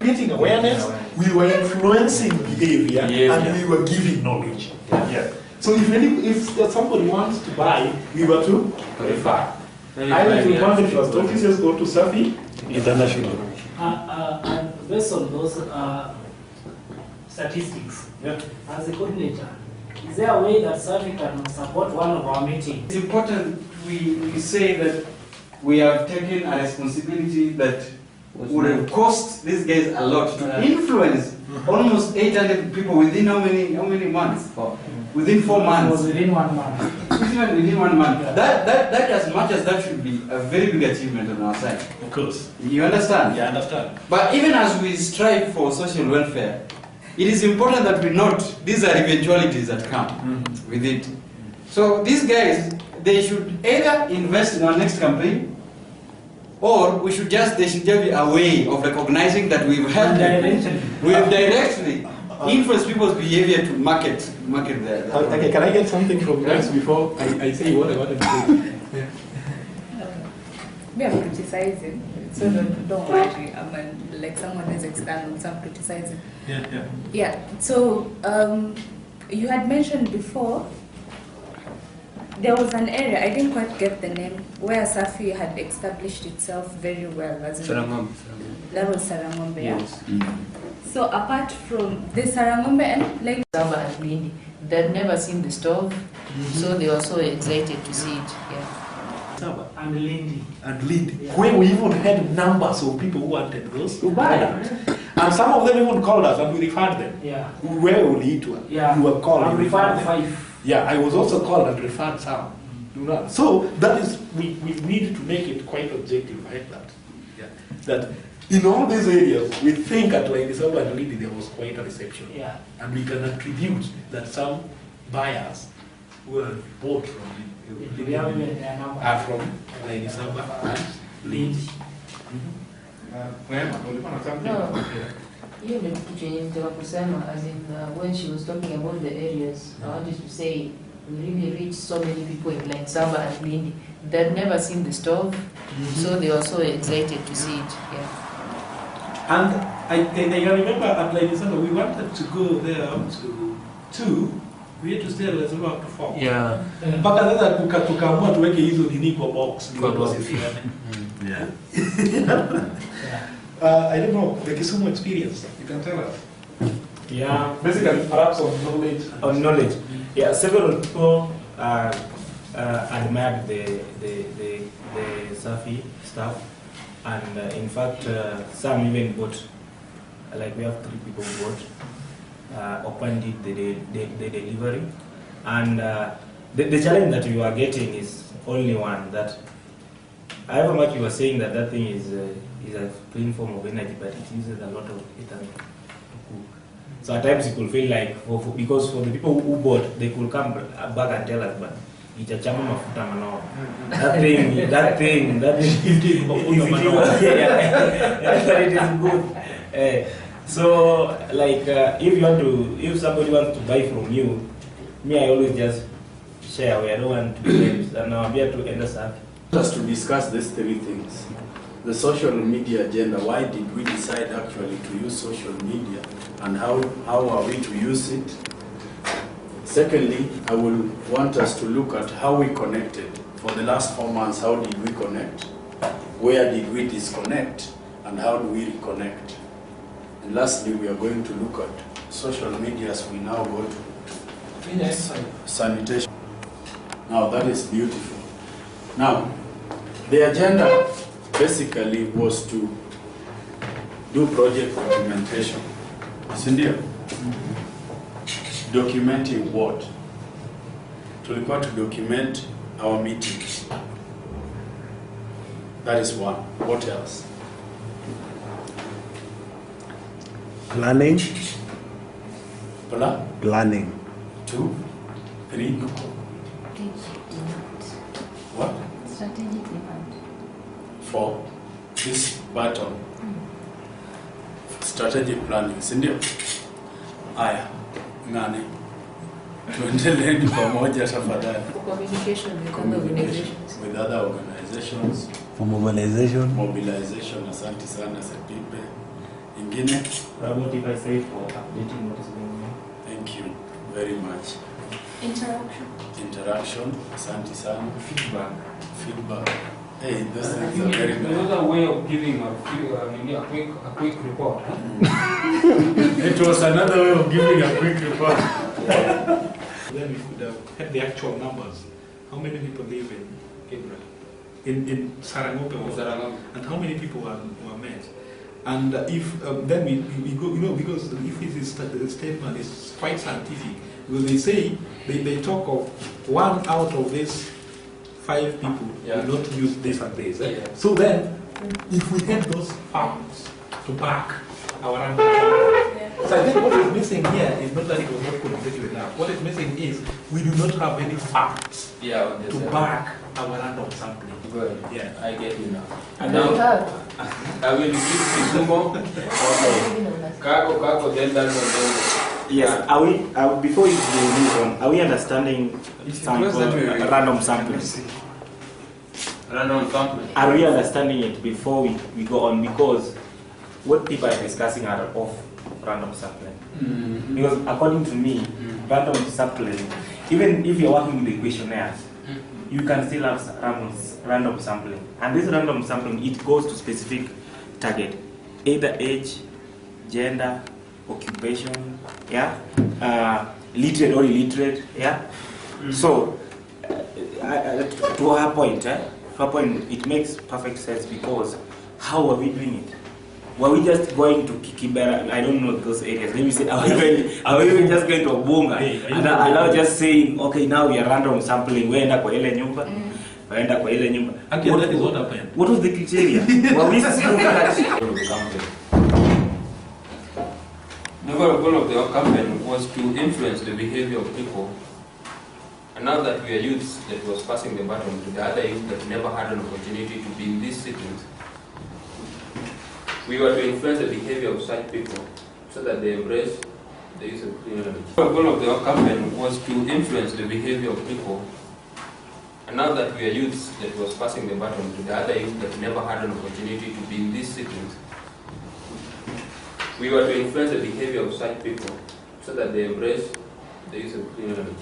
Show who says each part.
Speaker 1: creating awareness, we were influencing behavior, and we were giving knowledge. Yeah. So if somebody wants to buy, we were to refer. Either to one of your offices or to Safi International.
Speaker 2: And based on those statistics, as a coordinator, is there a way that Safi can support one of our meetings?
Speaker 3: It's important we say that we have taken a responsibility that would have cost these guys a lot to influence almost 800 people within how many months? Within 4 months.
Speaker 2: Within 1 month.
Speaker 3: Even within 1 month. That as much as that should be a very big achievement on our side.
Speaker 1: Of course.
Speaker 3: You understand?
Speaker 1: Yeah, I understand.
Speaker 3: But even as we strive for social welfare, it is important that we note these are eventualities that come with it. So these guys, they should either invest in our next campaign, or they should just be a way of recognizing that we've helped them. We have directly influenced people's behavior to market their
Speaker 1: Okay, can I get something from you guys before I say what I wanted to say?
Speaker 4: Me, I'm criticizing, so don't worry. I'm like someone is external, so I'm criticizing. Yeah. So you had mentioned before there was an area, I didn't quite get the name, where Safi had established itself very well.
Speaker 5: Sarangombe.
Speaker 4: That was Sarangombe, yes. So apart from the Sarangombe and like
Speaker 6: Sava and Lindi, they'd never seen the stove, so they were so excited to see it.
Speaker 1: Sava
Speaker 2: and Lindi.
Speaker 1: And Lindi. Where we even had numbers of people who wanted those to buy. And some of them even called us and we referred them.
Speaker 2: Yeah.
Speaker 1: Where will it to?
Speaker 2: Yeah.
Speaker 1: You were called.
Speaker 2: I referred 5.
Speaker 1: Yeah, I was also called and referred some. So that is, we need to make it quite objective like that. Yeah. That in all these areas, we think at like Sava and Lindi there was quite a reception.
Speaker 2: Yeah.
Speaker 1: And we can attribute that some buyers were bought from the are from like Sava and Lindi.
Speaker 6: No, hiyo ndio kitu chenye nitaka kusema, as in when she was talking about the areas, I wanted to say we really reached so many people in like Sava and Lindi. They'd never seen the stove, so they were so excited to see it. Yeah.
Speaker 1: And I remember at Lady Sava, we wanted to go there up to 2, we had to stay at Lesotho up to 4.
Speaker 5: Yeah.
Speaker 1: Mpaka sasa tukaamua tuweke hizo nini kwa box.
Speaker 5: Yeah.
Speaker 1: I don't know, the Kisumu experience, you can tell us.
Speaker 7: Yeah.
Speaker 1: Basically, perhaps on knowledge.
Speaker 7: On knowledge. Yeah, several people admired the Safi stuff. And in fact, some even bought, like we have 3 people who bought, opened it, the delivery. And the challenge that we are getting is only one, that however much you were saying that thing is a clean form of energy, but it uses a lot of ethanol to cook. So at times you could feel like, because for the people who bought, they could come back and tell us, but itachama mafuta manao. That thing is but it is good. So like if somebody wants to buy from you, me I always just share. I don't want to names, and I'm here to end us up.
Speaker 8: Just to discuss these 3 things. The social media agenda, why did we decide actually to use social media and how are we to use it? Secondly, I will want us to look at how we connected. For the last 4 months, how did we connect? Where did we disconnect? And how do we reconnect? And lastly, we are going to look at social media as we now go to sanitation. Now that is beautiful. Now, the agenda basically was to do project documentation. Sindio? Documenting what? Tulikuwa to document our meetings. That is one. What else?
Speaker 9: Planning.
Speaker 8: Planning. 2, 3. What?
Speaker 6: Strategic demand.
Speaker 8: 4. This button. Strategic planning. Sindio? Aya. Nane. Tuendeleeni pamoja tafadhali.
Speaker 6: Communication with other organizations.
Speaker 8: With other organizations.
Speaker 9: For mobilization.
Speaker 8: Mobilization, asante sana Sepipe. Ingine?
Speaker 7: What if I say for updating what is going on?
Speaker 8: Thank you very much.
Speaker 4: Interaction.
Speaker 8: Interaction, asante sana.
Speaker 7: Feedback.
Speaker 8: Feedback. Hey, those things are very bad.
Speaker 10: Another way of giving a quick report.
Speaker 1: It was another way of giving a quick report. Then we could have had the actual numbers. How many people live in Kibra? In Sarangope, and how many people were met? And if then we go, because if it is the statement is quite scientific, because they say they talk of 1 out of these 5 people will not use this and this.
Speaker 10: Yeah.
Speaker 1: So then, if we get those facts to back our answer, so I think what is missing here is not that it was not completely enough. What is missing is we do not have any facts to back our random sampling.
Speaker 10: Good.
Speaker 1: Yeah,
Speaker 10: I get you now.
Speaker 6: And
Speaker 10: now,
Speaker 6: now,
Speaker 10: I will give Kisumo. Kako, then that one.
Speaker 7: Yes, before you move on, are we understanding random sampling?
Speaker 10: Random sampling.
Speaker 7: Are we understanding it before we go on? Because what people are discussing are of random sampling.
Speaker 10: Mm-hmm.
Speaker 7: Because according to me, random sampling, even if you're working with the questionnaires, you can still have random sampling. And this random sampling, it goes to specific target, either age, gender, occupation, literate or illiterate, So, to her point, it makes perfect sense because how are we doing it? Were we just going to Kikibera? I don't know those areas. Let me say, are we just going to Obunga? And now just saying, okay, now we are random sampling. We end up with ile nyumba. We end up with ile nyumba.
Speaker 1: Again, that is what happened.
Speaker 7: What was the criteria? Were we just looking at
Speaker 10: The goal of the campaign was to influence the behavior of people. And now that we are youths that was passing the baton to the other youth that never had an opportunity to be in these sittings, we were to influence the behavior of such people so that they embrace the use of clean energy. The goal of the campaign was to influence the behavior of people. And now that we are youths that was passing the baton to the other youth that never had an opportunity to be in these sittings, we were to influence the behavior of such people so that they embrace the use of clean energy.